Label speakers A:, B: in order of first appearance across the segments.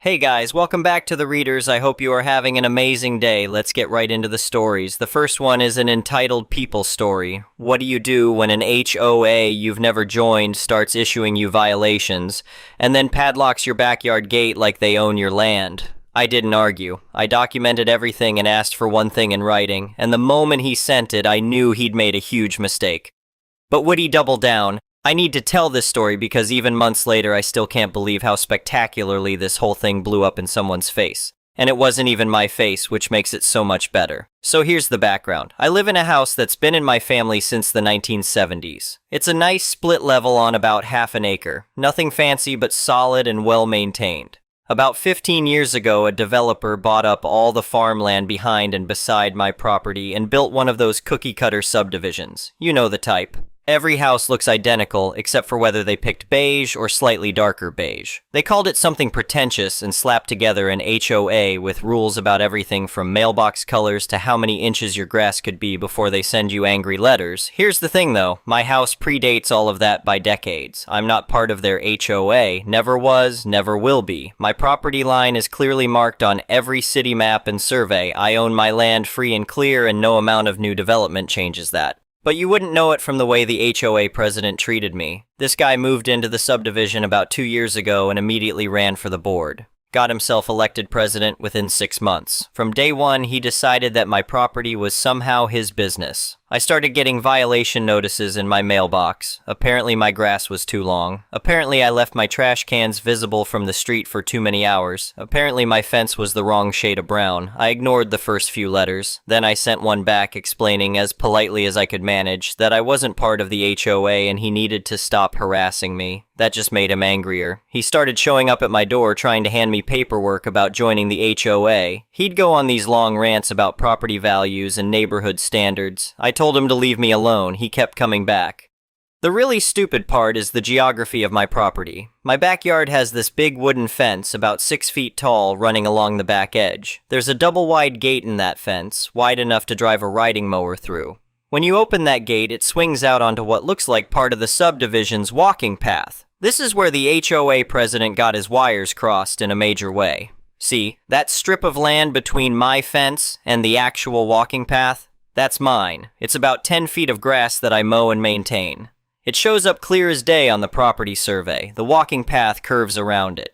A: Hey guys, welcome back to the Readers. I hope you are having an amazing day. Let's get right into the stories. The first one is an entitled People Story. What do you do when an HOA you've never joined starts issuing you violations, and then padlocks your backyard gate like they own your land? I didn't argue. I documented everything and asked for one thing in writing, and the moment he sent it, I knew he'd made a huge mistake. But would he double down? I need to tell this story because even months later I still can't believe how spectacularly this whole thing blew up in someone's face. And it wasn't even my face, which makes it so much better. So here's the background. I live in a house that's been in my family since the 1970s. It's a nice split level on about half an acre. Nothing fancy but solid and well maintained. About 15 years ago, a developer bought up all the farmland behind and beside my property and built one of those cookie-cutter subdivisions. You know the type. Every house looks identical, except for whether they picked beige or slightly darker beige. They called it something pretentious and slapped together an HOA with rules about everything from mailbox colors to how many inches your grass could be before they send you angry letters. Here's the thing though, my house predates all of that by decades. I'm not part of their HOA, never was, never will be. My property line is clearly marked on every city map and survey. I own my land free and clear, and no amount of new development changes that. But you wouldn't know it from the way the HOA president treated me. This guy moved into the subdivision about 2 years ago and immediately ran for the board. Got himself elected president within 6 months. From day one, he decided that my property was somehow his business. I started getting violation notices in my mailbox. Apparently my grass was too long. Apparently I left my trash cans visible from the street for too many hours. Apparently my fence was the wrong shade of brown. I ignored the first few letters. Then I sent one back explaining as politely as I could manage that I wasn't part of the HOA and he needed to stop harassing me. That just made him angrier. He started showing up at my door trying to hand me paperwork about joining the HOA. He'd go on these long rants about property values and neighborhood standards. I told him to leave me alone. He kept coming back. The really stupid part is the geography of my property. My backyard has this big wooden fence about 6 feet tall running along the back edge. There's a double-wide gate in that fence, wide enough to drive a riding mower through. When you open that gate, it swings out onto what looks like part of the subdivision's walking path. This is where the HOA president got his wires crossed in a major way. See, that strip of land between my fence and the actual walking path? That's mine. It's about 10 feet of grass that I mow and maintain. It shows up clear as day on the property survey. The walking path curves around it.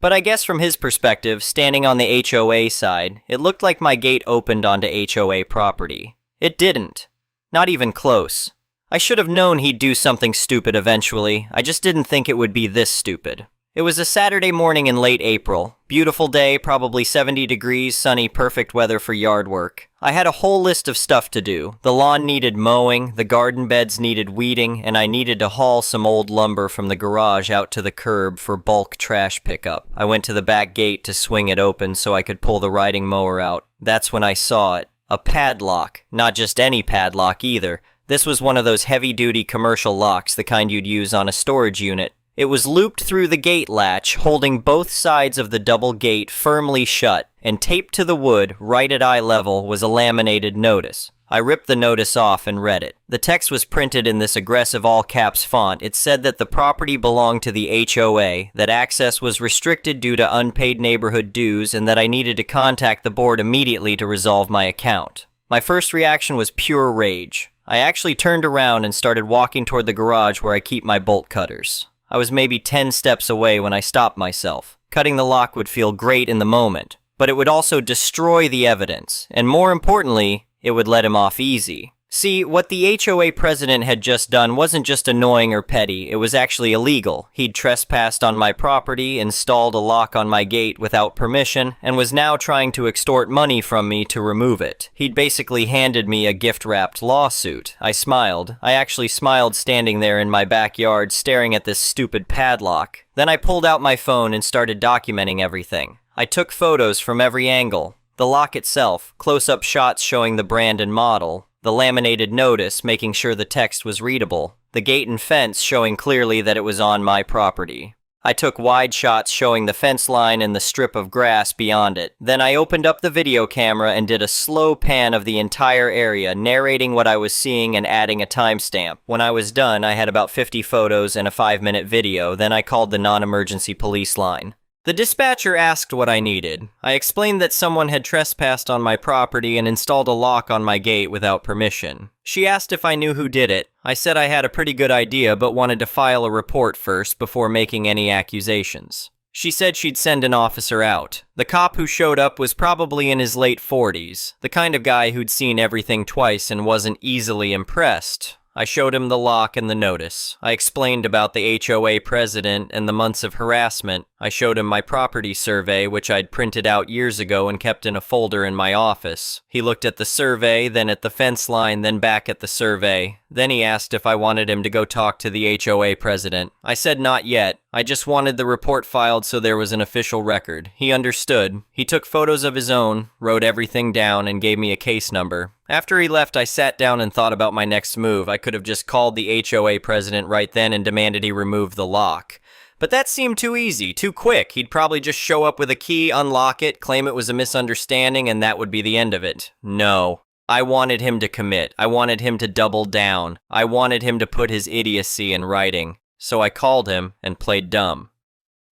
A: But I guess from his perspective, standing on the HOA side, it looked like my gate opened onto HOA property. It didn't. Not even close. I should have known he'd do something stupid eventually. I just didn't think it would be this stupid. It was a Saturday morning in late April. Beautiful day, probably 70 degrees, sunny, perfect weather for yard work. I had a whole list of stuff to do. The lawn needed mowing, the garden beds needed weeding, and I needed to haul some old lumber from the garage out to the curb for bulk trash pickup. I went to the back gate to swing it open so I could pull the riding mower out. That's when I saw it. A padlock. Not just any padlock either. This was one of those heavy-duty commercial locks, the kind you'd use on a storage unit. It was looped through the gate latch, holding both sides of the double gate firmly shut, and taped to the wood, right at eye level, was a laminated notice. I ripped the notice off and read it. The text was printed in this aggressive all-caps font. It said that the property belonged to the HOA, that access was restricted due to unpaid neighborhood dues, and that I needed to contact the board immediately to resolve my account. My first reaction was pure rage. I actually turned around and started walking toward the garage where I keep my bolt cutters. I was maybe 10 steps away when I stopped myself. Cutting the lock would feel great in the moment, but it would also destroy the evidence, and more importantly, it would let him off easy. See, what the HOA president had just done wasn't just annoying or petty, it was actually illegal. He'd trespassed on my property, installed a lock on my gate without permission, and was now trying to extort money from me to remove it. He'd basically handed me a gift-wrapped lawsuit. I smiled. I actually smiled standing there in my backyard staring at this stupid padlock. Then I pulled out my phone and started documenting everything. I took photos from every angle. The lock itself, close-up shots showing the brand and model, the laminated notice making sure the text was readable, the gate and fence showing clearly that it was on my property. I took wide shots showing the fence line and the strip of grass beyond it. Then I opened up the video camera and did a slow pan of the entire area, narrating what I was seeing and adding a timestamp. When I was done, I had about 50 photos and a 5-minute video. Then I called the non-emergency police line. The dispatcher asked what I needed. I explained that someone had trespassed on my property and installed a lock on my gate without permission. She asked if I knew who did it. I said I had a pretty good idea but wanted to file a report first before making any accusations. She said she'd send an officer out. The cop who showed up was probably in his late 40s, the kind of guy who'd seen everything twice and wasn't easily impressed. I showed him the lock and the notice. I explained about the HOA president and the months of harassment. I showed him my property survey, which I'd printed out years ago and kept in a folder in my office. He looked at the survey, then at the fence line, then back at the survey. Then he asked if I wanted him to go talk to the HOA president. I said not yet. I just wanted the report filed so there was an official record. He understood. He took photos of his own, wrote everything down, and gave me a case number. After he left, I sat down and thought about my next move. I could have just called the HOA president right then and demanded he remove the lock. But that seemed too easy, too quick. He'd probably just show up with a key, unlock it, claim it was a misunderstanding, and that would be the end of it. No. I wanted him to commit. I wanted him to double down. I wanted him to put his idiocy in writing. So I called him and played dumb.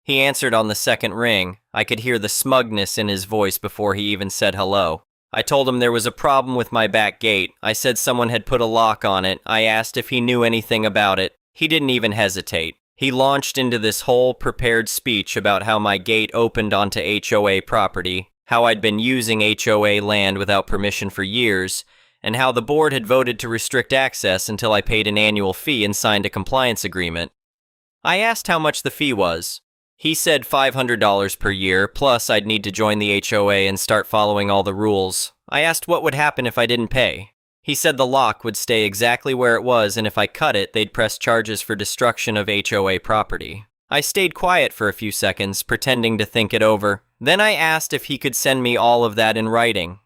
A: He answered on the second ring. I could hear the smugness in his voice before he even said hello. I told him there was a problem with my back gate. I said someone had put a lock on it. I asked if he knew anything about it. He didn't even hesitate. He launched into this whole prepared speech about how my gate opened onto HOA property, how I'd been using HOA land without permission for years, and how the board had voted to restrict access until I paid an annual fee and signed a compliance agreement. I asked how much the fee was. He said $500 per year, plus I'd need to join the HOA and start following all the rules. I asked what would happen if I didn't pay. He said the lock would stay exactly where it was, and if I cut it, they'd press charges for destruction of HOA property. I stayed quiet for a few seconds, pretending to think it over. Then I asked if he could send me all of that in writing,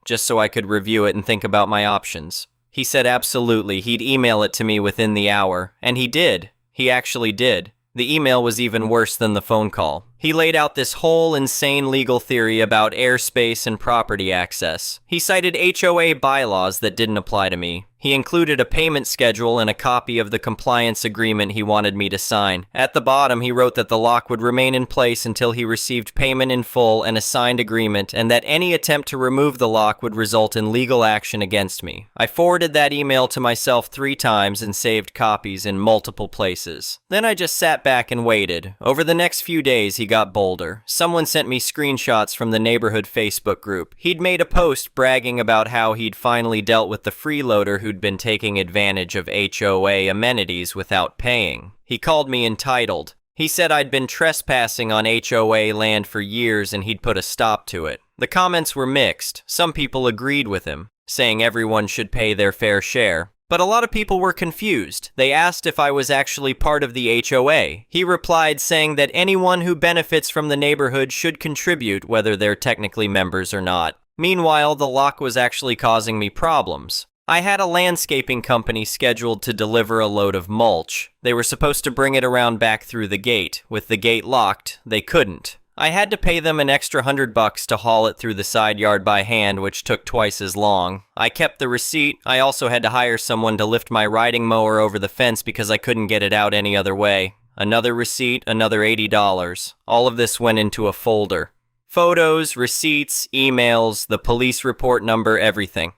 A: just so I could review it and think about my options. He said absolutely, he'd email it to me within the hour, and he did. He actually did. The email was even worse than the phone call. He laid out this whole insane legal theory about airspace and property access. He cited HOA bylaws that didn't apply to me. He included a payment schedule and a copy of the compliance agreement he wanted me to sign. At the bottom, he wrote that the lock would remain in place until he received payment in full and a signed agreement, and that any attempt to remove the lock would result in legal action against me. I forwarded that email to myself 3 times and saved copies in multiple places. Then I just sat back and waited. Over the next few days, he got bolder. Someone sent me screenshots from the neighborhood Facebook group. He'd made a post bragging about how he'd finally dealt with the freeloader who'd been taking advantage of HOA amenities without paying. He called me entitled. He said I'd been trespassing on HOA land for years and he'd put a stop to it. The comments were mixed. Some people agreed with him, saying everyone should pay their fair share. But a lot of people were confused. They asked if I was actually part of the HOA. He replied saying that anyone who benefits from the neighborhood should contribute, whether they're technically members or not. Meanwhile, the lock was actually causing me problems. I had a landscaping company scheduled to deliver a load of mulch. They were supposed to bring it around back through the gate. With the gate locked, they couldn't. I had to pay them an extra $100 to haul it through the side yard by hand, which took twice as long. I kept the receipt. I also had to hire someone to lift my riding mower over the fence because I couldn't get it out any other way. Another receipt, another $80. All of this went into a folder. Photos, receipts, emails, the police report number, everything.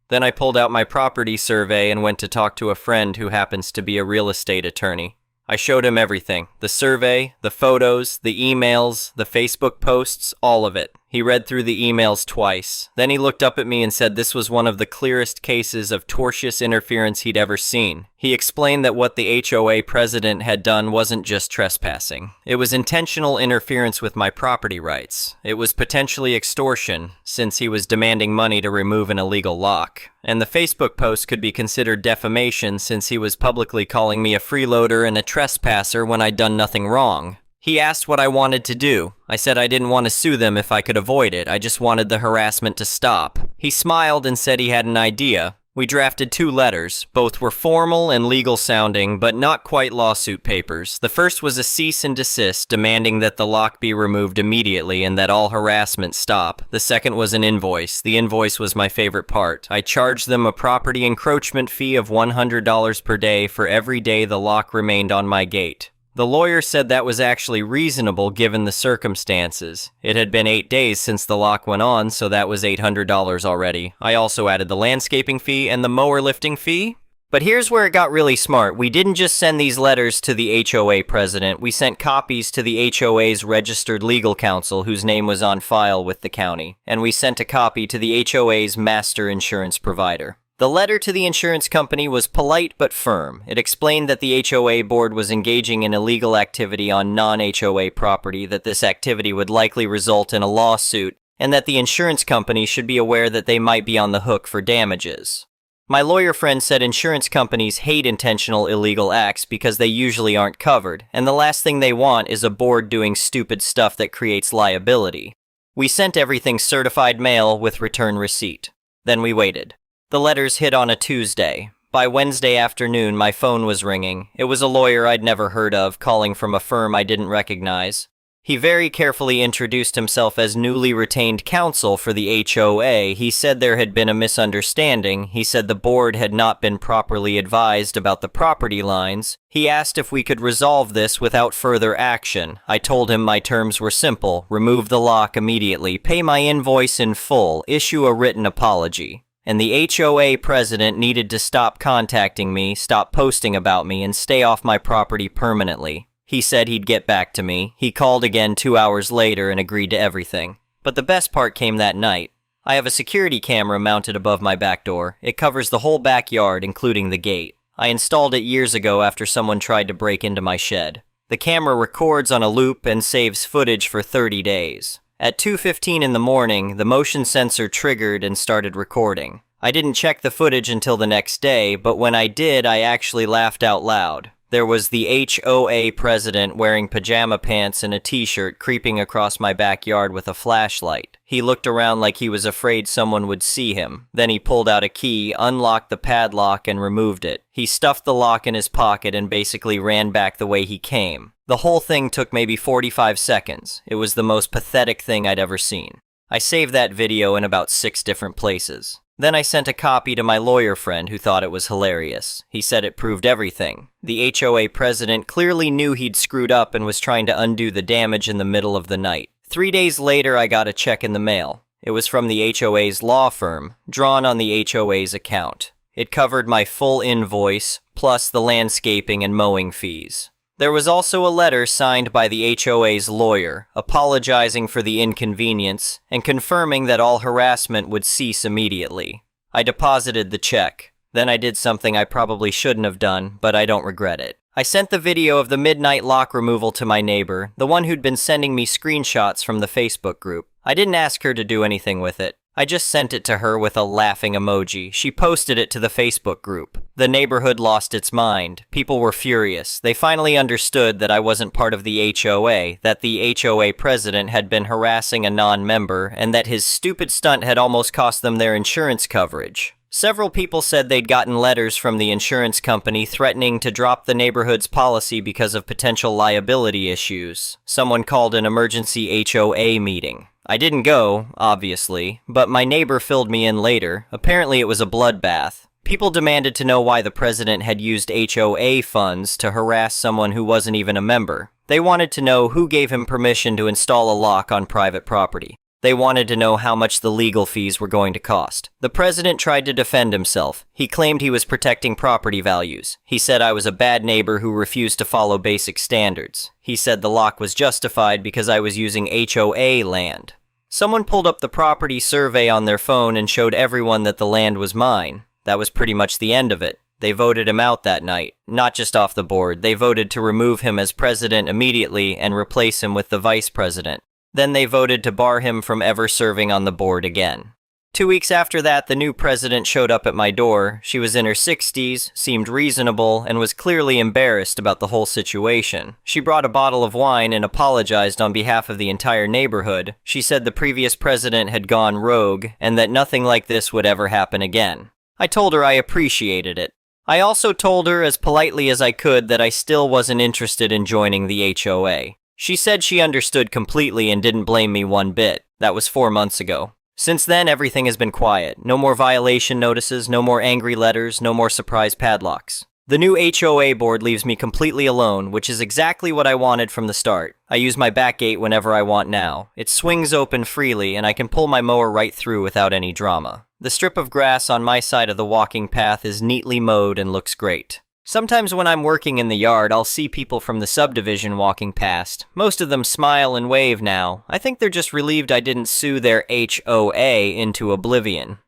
A: Then I pulled out my property survey and went to talk to a friend who happens to be a real estate attorney. I showed him everything. The survey, the photos, the emails, the Facebook posts, all of it. He read through the emails twice. Then he looked up at me and said this was one of the clearest cases of tortious interference he'd ever seen. He explained that what the HOA president had done wasn't just trespassing. It was intentional interference with my property rights. It was potentially extortion, since he was demanding money to remove an illegal lock. And the Facebook post could be considered defamation since he was publicly calling me a freeloader and a trespasser when I'd done nothing wrong. He asked what I wanted to do. I said I didn't want to sue them if I could avoid it. I just wanted the harassment to stop. He smiled and said he had an idea. We drafted 2 letters. Both were formal and legal sounding, but not quite lawsuit papers. The first was a cease and desist, demanding that the lock be removed immediately and that all harassment stop. The second was an invoice. The invoice was my favorite part. I charged them a property encroachment fee of $100 per day for every day the lock remained on my gate. The lawyer said that was actually reasonable given the circumstances. It had been 8 days since the lock went on, so that was $800 already. I also added the landscaping fee and the mower lifting fee. But here's where it got really smart. We didn't just send these letters to the HOA president. We sent copies to the HOA's registered legal counsel, whose name was on file with the county. And we sent a copy to the HOA's master insurance provider. The letter to the insurance company was polite but firm. It explained that the HOA board was engaging in illegal activity on non-HOA property, that this activity would likely result in a lawsuit, and that the insurance company should be aware that they might be on the hook for damages. My lawyer friend said insurance companies hate intentional illegal acts because they usually aren't covered, and the last thing they want is a board doing stupid stuff that creates liability. We sent everything certified mail with return receipt. Then we waited. The letters hit on a Tuesday. By Wednesday afternoon, my phone was ringing. It was a lawyer I'd never heard of, calling from a firm I didn't recognize. He very carefully introduced himself as newly retained counsel for the HOA. He said there had been a misunderstanding. He said the board had not been properly advised about the property lines. He asked if we could resolve this without further action. I told him my terms were simple: remove the lock immediately, pay my invoice in full, issue a written apology. And the HOA president needed to stop contacting me, stop posting about me, and stay off my property permanently. He said he'd get back to me. He called again 2 hours later and agreed to everything. But the best part came that night. I have a security camera mounted above my back door. It covers the whole backyard, including the gate. I installed it years ago after someone tried to break into my shed. The camera records on a loop and saves footage for 30 days. At 2:15 in the morning, the motion sensor triggered and started recording. I didn't check the footage until the next day, but when I did, I actually laughed out loud. There was the HOA president wearing pajama pants and a t-shirt creeping across my backyard with a flashlight. He looked around like he was afraid someone would see him. Then he pulled out a key, unlocked the padlock, and removed it. He stuffed the lock in his pocket and basically ran back the way he came. The whole thing took maybe 45 seconds. It was the most pathetic thing I'd ever seen. I saved that video in about 6 different places. Then I sent a copy to my lawyer friend who thought it was hilarious. He said it proved everything. The HOA president clearly knew he'd screwed up and was trying to undo the damage in the middle of the night. 3 days later, I got a check in the mail. It was from the HOA's law firm, drawn on the HOA's account. It covered my full invoice, plus the landscaping and mowing fees. There was also a letter signed by the HOA's lawyer, apologizing for the inconvenience and confirming that all harassment would cease immediately. I deposited the check. Then I did something I probably shouldn't have done, but I don't regret it. I sent the video of the midnight lock removal to my neighbor, the one who'd been sending me screenshots from the Facebook group. I didn't ask her to do anything with it. I just sent it to her with a laughing emoji. She posted it to the Facebook group. The neighborhood lost its mind. People were furious. They finally understood that I wasn't part of the HOA, that the HOA president had been harassing a non-member, and that his stupid stunt had almost cost them their insurance coverage. Several people said they'd gotten letters from the insurance company threatening to drop the neighborhood's policy because of potential liability issues. Someone called an emergency HOA meeting. I didn't go, obviously, but my neighbor filled me in later. Apparently it was a bloodbath. People demanded to know why the president had used HOA funds to harass someone who wasn't even a member. They wanted to know who gave him permission to install a lock on private property. They wanted to know how much the legal fees were going to cost. The president tried to defend himself. He claimed he was protecting property values. He said I was a bad neighbor who refused to follow basic standards. He said the lock was justified because I was using HOA land. Someone pulled up the property survey on their phone and showed everyone that the land was mine. That was pretty much the end of it. They voted him out that night, not just off the board. They voted to remove him as president immediately and replace him with the vice president. Then they voted to bar him from ever serving on the board again. 2 weeks after that, the new president showed up at my door. She was in her 60s, seemed reasonable, and was clearly embarrassed about the whole situation. She brought a bottle of wine and apologized on behalf of the entire neighborhood. She said the previous president had gone rogue, and that nothing like this would ever happen again. I told her I appreciated it. I also told her as politely as I could that I still wasn't interested in joining the HOA. She said she understood completely and didn't blame me one bit. That was 4 months ago. Since then, everything has been quiet. No more violation notices, no more angry letters, no more surprise padlocks. The new HOA board leaves me completely alone, which is exactly what I wanted from the start. I use my back gate whenever I want now. It swings open freely, and I can pull my mower right through without any drama. The strip of grass on my side of the walking path is neatly mowed and looks great. Sometimes when I'm working in the yard, I'll see people from the subdivision walking past. Most of them smile and wave now. I think they're just relieved I didn't sue their HOA into oblivion.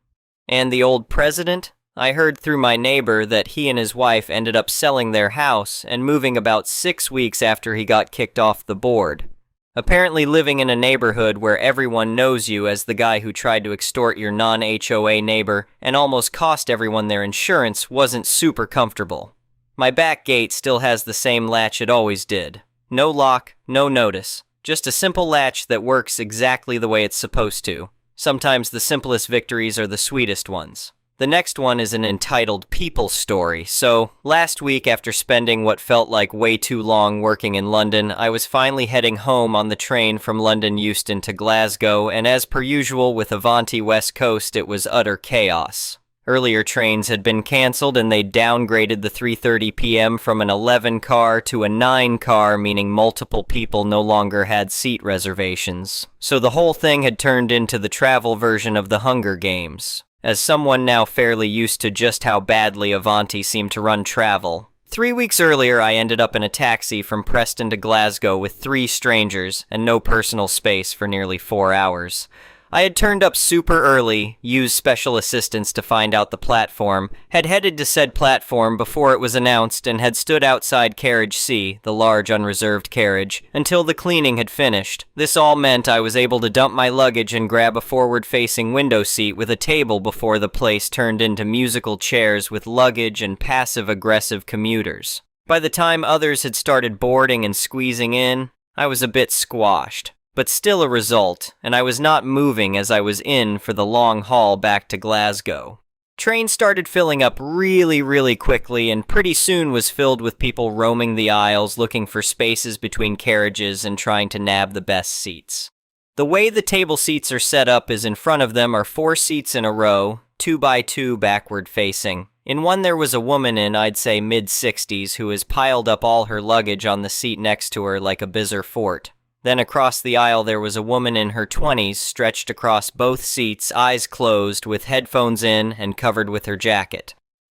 A: And the old president? I heard through my neighbor that he and his wife ended up selling their house and moving about 6 weeks after he got kicked off the board. Apparently living in a neighborhood where everyone knows you as the guy who tried to extort your non-HOA neighbor and almost cost everyone their insurance wasn't super comfortable. My back gate still has the same latch it always did. No lock, no notice. Just a simple latch that works exactly the way it's supposed to. Sometimes the simplest victories are the sweetest ones. The next one is an entitled people story. So, last week after spending what felt like way too long working in London, I was finally heading home on the train from London Euston to Glasgow, and as per usual with Avanti West Coast, it was utter chaos. Earlier trains had been cancelled and they downgraded the 3:30 p.m. from an 11 car to a 9 car, meaning multiple people no longer had seat reservations. So the whole thing had turned into the travel version of the Hunger Games. As someone now fairly used to just how badly Avanti seemed to run travel. 3 weeks earlier, I ended up in a taxi from Preston to Glasgow with 3 strangers and no personal space for nearly 4 hours. I had turned up super early, used special assistance to find out the platform, had headed to said platform before it was announced, and had stood outside carriage C, the large unreserved carriage, until the cleaning had finished. This all meant I was able to dump my luggage and grab a forward-facing window seat with a table before the place turned into musical chairs with luggage and passive-aggressive commuters. By the time others had started boarding and squeezing in, I was a bit squashed. But still a result, and I was not moving as I was in for the long haul back to Glasgow. Train started filling up really quickly and pretty soon was filled with people roaming the aisles looking for spaces between carriages and trying to nab the best seats. The way the table seats are set up is in front of them are 4 seats in a row, 2 by 2 backward facing. In one there was a woman in, I'd say, mid-60s who has piled up all her luggage on the seat next to her like a Bizzer fort. Then across the aisle there was a woman in her 20s stretched across both seats, eyes closed, with headphones in and covered with her jacket.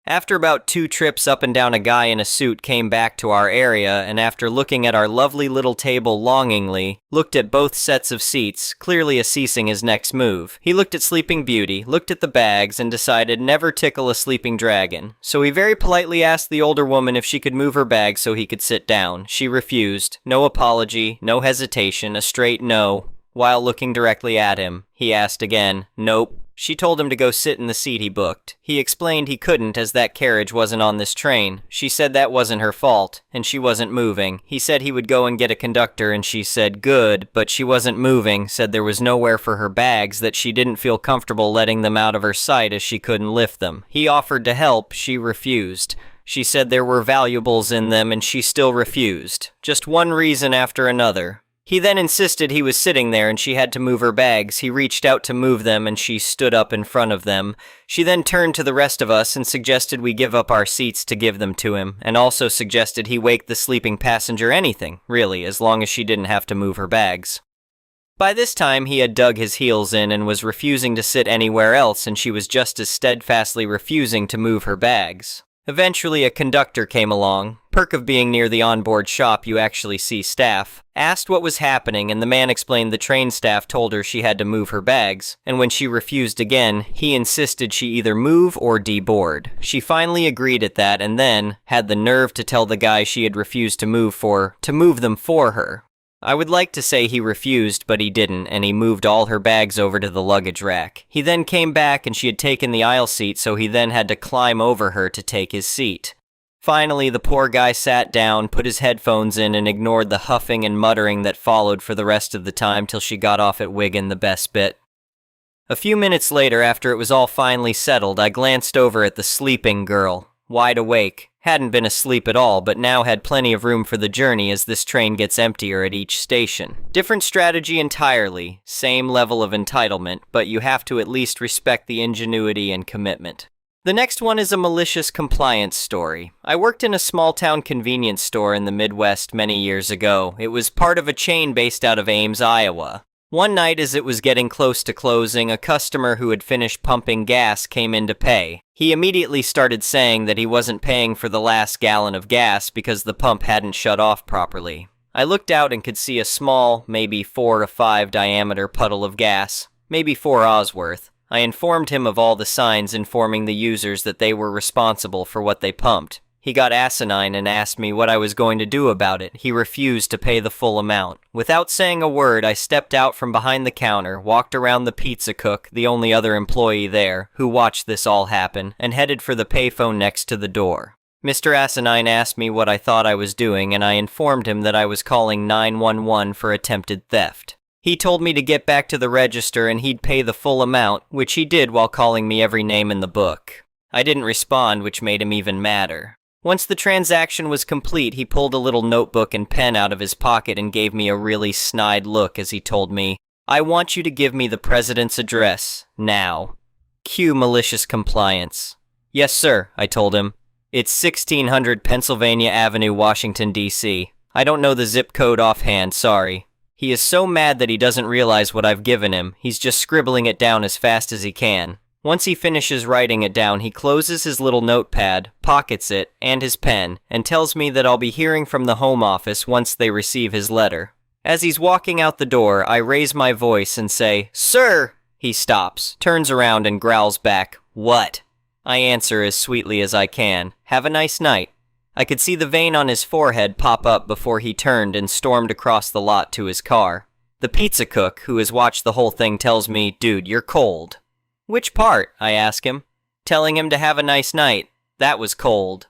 A: After about 2 trips up and down, a guy in a suit came back to our area and after looking at our lovely little table longingly, looked at both sets of seats, clearly assessing his next move. He looked at Sleeping Beauty, looked at the bags, and decided never tickle a sleeping dragon. So he very politely asked the older woman if she could move her bag so he could sit down. She refused. No apology, no hesitation, a straight no. While looking directly at him, he asked again, nope. She told him to go sit in the seat he booked. He explained he couldn't as that carriage wasn't on this train. She said that wasn't her fault, and she wasn't moving. He said he would go and get a conductor, and she said good, but she wasn't moving, said there was nowhere for her bags, that she didn't feel comfortable letting them out of her sight as she couldn't lift them. He offered to help, she refused. She said there were valuables in them, and she still refused. Just one reason after another. He then insisted he was sitting there and she had to move her bags. He reached out to move them and she stood up in front of them. She then turned to the rest of us and suggested we give up our seats to give them to him, and also suggested he wake the sleeping passenger anything, really, as long as she didn't have to move her bags. By this time, he had dug his heels in and was refusing to sit anywhere else, and she was just as steadfastly refusing to move her bags. Eventually, a conductor came along. Perk of being near the onboard shop, you actually see staff. Asked what was happening, and the man explained the train staff told her she had to move her bags, and when she refused again, he insisted she either move or deboard. She finally agreed at that, and then had the nerve to tell the guy she had refused to move them for her. I would like to say he refused, but he didn't, and he moved all her bags over to the luggage rack. He then came back and she had taken the aisle seat, so he then had to climb over her to take his seat. Finally, the poor guy sat down, put his headphones in, and ignored the huffing and muttering that followed for the rest of the time till she got off at Wigan, the best bit. A few minutes later, after it was all finally settled, I glanced over at the sleeping girl, wide awake. Hadn't been asleep at all, but now had plenty of room for the journey as this train gets emptier at each station. Different strategy entirely, same level of entitlement, but you have to at least respect the ingenuity and commitment. The next one is a malicious compliance story. I worked in a small-town convenience store in the Midwest many years ago. It was part of a chain based out of Ames, Iowa. One night as it was getting close to closing, a customer who had finished pumping gas came in to pay. He immediately started saying that he wasn't paying for the last gallon of gas because the pump hadn't shut off properly. I looked out and could see a small, maybe 4 to 5 diameter puddle of gas, maybe 4 Oz worth. I informed him of all the signs informing the users that they were responsible for what they pumped. He got asinine and asked me what I was going to do about it. He refused to pay the full amount. Without saying a word, I stepped out from behind the counter, walked around the pizza cook, the only other employee there, who watched this all happen, and headed for the payphone next to the door. Mr. Asinine asked me what I thought I was doing, and I informed him that I was calling 911 for attempted theft. He told me to get back to the register and he'd pay the full amount, which he did while calling me every name in the book. I didn't respond, which made him even madder. Once the transaction was complete, he pulled a little notebook and pen out of his pocket and gave me a really snide look as he told me, "I want you to give me the president's address, now." Cue malicious compliance. "Yes, sir," I told him. "It's 1600 Pennsylvania Avenue, Washington, D.C. I don't know the zip code offhand, sorry." He is so mad that he doesn't realize what I've given him. He's just scribbling it down as fast as he can. Once he finishes writing it down, he closes his little notepad, pockets it, and his pen, and tells me that I'll be hearing from the home office once they receive his letter. As he's walking out the door, I raise my voice and say, "Sir!" He stops, turns around, and growls back, "What?" I answer as sweetly as I can, "Have a nice night." I could see the vein on his forehead pop up before he turned and stormed across the lot to his car. The pizza cook, who has watched the whole thing, tells me, "Dude, you're cold." "Which part?" I ask him. "Telling him to have a nice night. That was cold."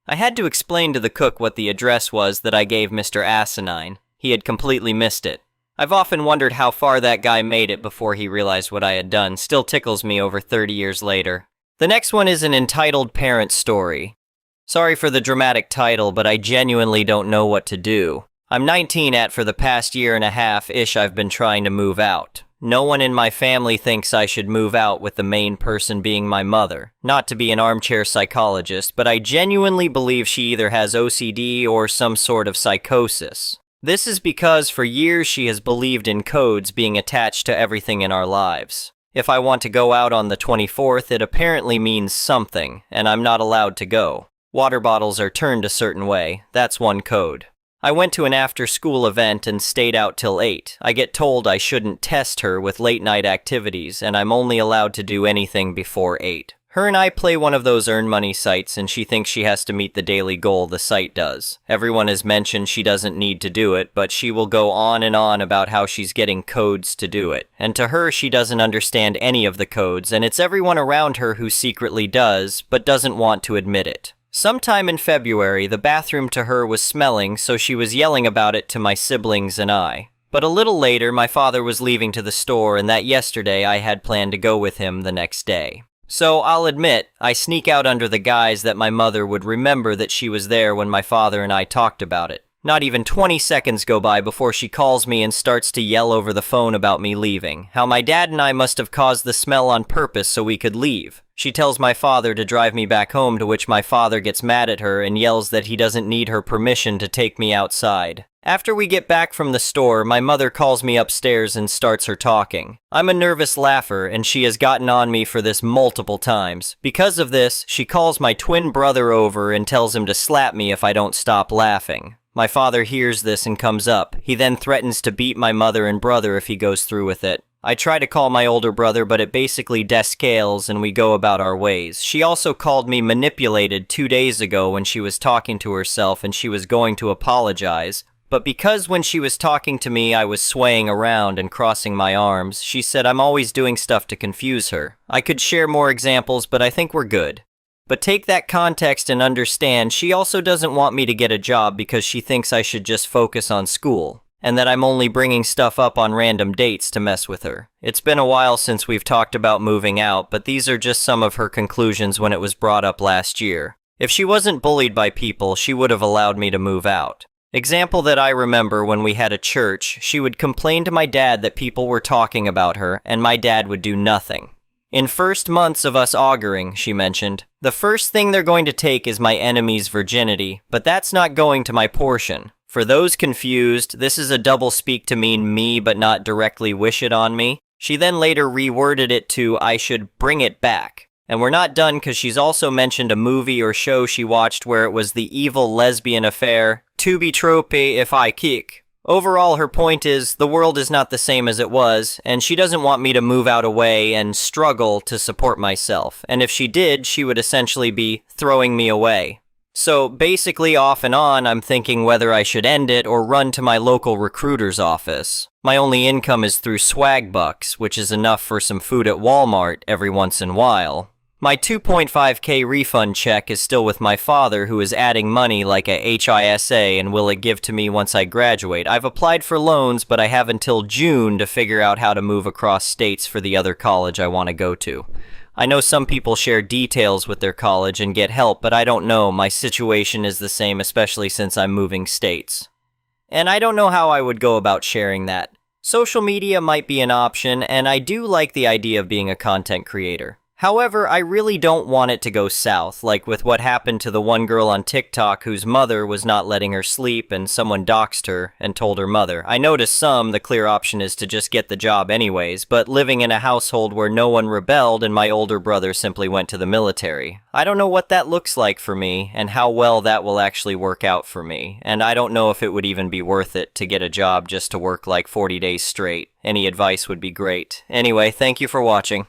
A: I had to explain to the cook what the address was that I gave Mr. Asinine. He had completely missed it. I've often wondered how far that guy made it before he realized what I had done. Still tickles me over 30 years later. The next one is an entitled parent story. Sorry for the dramatic title, but I genuinely don't know what to do. I'm 19 for the past year and a half-ish I've been trying to move out. No one in my family thinks I should move out, with the main person being my mother. Not to be an armchair psychologist, but I genuinely believe she either has OCD or some sort of psychosis. This is because for years she has believed in codes being attached to everything in our lives. If I want to go out on the 24th, it apparently means something, and I'm not allowed to go. Water bottles are turned a certain way. That's one code. I went to an after-school event and stayed out till 8. I get told I shouldn't test her with late-night activities, and I'm only allowed to do anything before 8. Her and I play one of those earn money sites, and she thinks she has to meet the daily goal the site does. Everyone has mentioned she doesn't need to do it, but she will go on and on about how she's getting codes to do it. And to her, she doesn't understand any of the codes, and it's everyone around her who secretly does, but doesn't want to admit it. Sometime in February, the bathroom to her was smelling, so she was yelling about it to my siblings and I. But a little later, my father was leaving to the store, and that yesterday I had planned to go with him the next day. So I'll admit, I sneak out under the guise that my mother would remember that she was there when my father and I talked about it. Not even 20 seconds go by before she calls me and starts to yell over the phone about me leaving. How my dad and I must have caused the smell on purpose so we could leave. She tells my father to drive me back home, to which my father gets mad at her and yells that he doesn't need her permission to take me outside. After we get back from the store, my mother calls me upstairs and starts her talking. I'm a nervous laugher, and she has gotten on me for this multiple times. Because of this, she calls my twin brother over and tells him to slap me if I don't stop laughing. My father hears this and comes up. He then threatens to beat my mother and brother if he goes through with it. I try to call my older brother, but it basically descales and we go about our ways. She also called me manipulated 2 days ago when she was talking to herself and she was going to apologize. But because when she was talking to me I was swaying around and crossing my arms, she said I'm always doing stuff to confuse her. I could share more examples, but I think we're good. But take that context and understand she also doesn't want me to get a job because she thinks I should just focus on school, and that I'm only bringing stuff up on random dates to mess with her. It's been a while since we've talked about moving out, but these are just some of her conclusions when it was brought up last year. If she wasn't bullied by people, she would have allowed me to move out. Example that I remember when we had a church, she would complain to my dad that people were talking about her, and my dad would do nothing. In first months of us auguring, she mentioned, the first thing they're going to take is my enemy's virginity, but that's not going to my portion. For those confused, this is a double speak to mean me but not directly wish it on me. She then later reworded it to I should bring it back. And we're not done because she's also mentioned a movie or show she watched where it was the evil lesbian affair, to be tropey if I kick. Overall, her point is, the world is not the same as it was, and she doesn't want me to move out away and struggle to support myself. And if she did, she would essentially be throwing me away. So basically, off and on, I'm thinking whether I should end it or run to my local recruiter's office. My only income is through swag bucks, which is enough for some food at Walmart every once in a while. My 2.5K refund check is still with my father, who is adding money like a HISA and will it give to me once I graduate. I've applied for loans, but I have until June to figure out how to move across states for the other college I want to go to. I know some people share details with their college and get help, but I don't know. My situation is the same, especially since I'm moving states. And I don't know how I would go about sharing that. Social media might be an option, and I do like the idea of being a content creator. However, I really don't want it to go south, like with what happened to the one girl on TikTok whose mother was not letting her sleep and someone doxed her and told her mother. I know to some, the clear option is to just get the job anyways, but living in a household where no one rebelled and my older brother simply went to the military. I don't know what that looks like for me and how well that will actually work out for me, and I don't know if it would even be worth it to get a job just to work like 40 days straight. Any advice would be great. Anyway, thank you for watching.